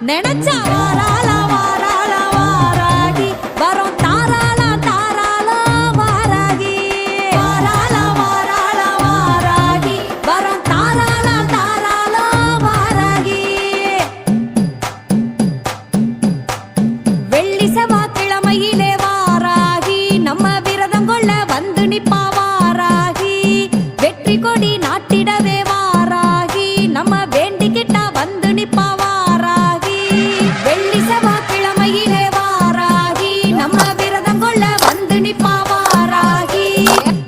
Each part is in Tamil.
நினைச்சா வாராளா வாராளா வாராகி வரும் தாராளா தாராளா வாராகி வாராளா வாராளா வாராகி வரும் தாராளா தாராளா வாராகி வெள்ளி செவ்வாய்க்கிழமையிலே வாராகி நம்ம விரதம் கொள்ள வந்து நிப்பா வாராகி வெற்றி கொடி நாட்டிடவே வாராகி நம்ம வேண்டிக்கிட்டா வந்து நிப்பா வாராகி வெள்ளி செவ்வாய்க்கிழமையிலே வாராகி நம்ம விரதம் கொள்ள வந்து நிப்பா வாராகி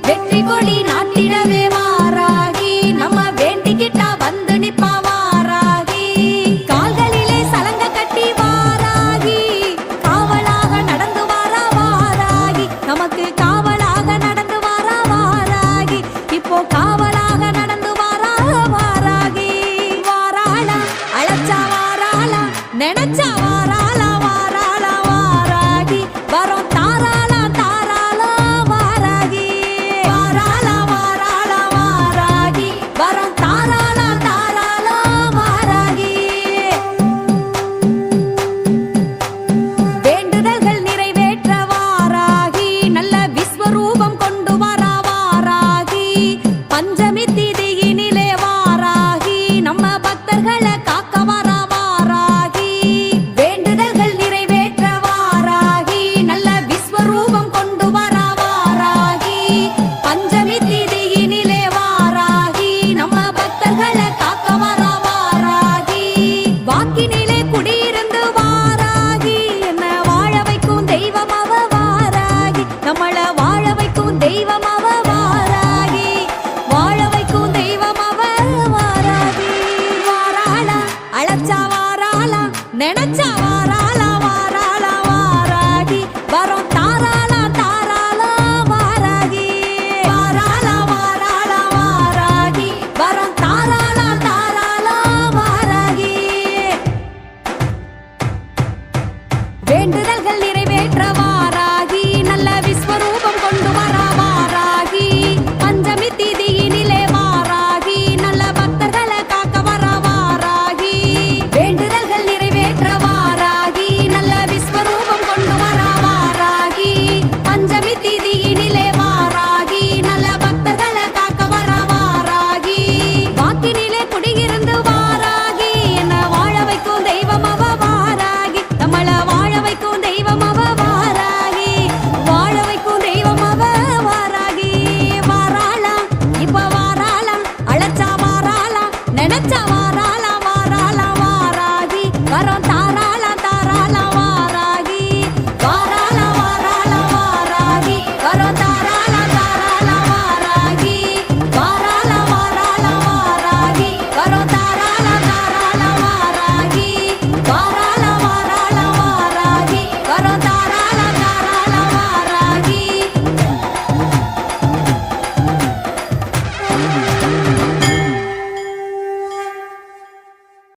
வெற்றி கொடி நாட்டிடவே வாராகி நம்ம வேண்டிக்கிட்டா வந்து நிப்பா வாராகி கால்களிலே சலங்க கட்டி வாராகி காவலாக நடந்து வாரா வாராகி நமக்கு காவலாக நடந்து வாரா வாராகி இப்போ காவலாக நடந்து வாரா வாராகி வாராளா அழைச்சா வாராளா நினைச்சா வாராளா வாராளா வாராகி வரும் தாராளா தாராளா வாராகி வாராளா வாராளா வாராகி வரும் தாராளா தாராளா வாராகி வேண்டுதல்கள் நிறைவேற்ற வாராகி நல்ல விஸ்வரூபம் கொண்டு வரா வாராகி பஞ்சமி திதியினிலே வாராகி நம்ம பக்தர்களை காக்க வரா வாராகி வேண்டுதல்கள் நிறைவேற்ற வாராகி நல்ல விஸ்வரூபம் கொண்டு வரா வாராகி பஞ்சமி திதியினிலே வாராகி நம்ம பக்தர்களை காக்க வரா வாராகி வாக்கினிலே குடியிருந்து வாராகி என்ன வாழ வைக்கும் தெய்வம் அவ வாராகி நம்மள வாழ வைக்கும் தெய்வம் அவ வாராகி வாழ வைக்கும் தெய்வம் அவ வாராகி வாராளா அழைச்சா வாராளா நினைச்சா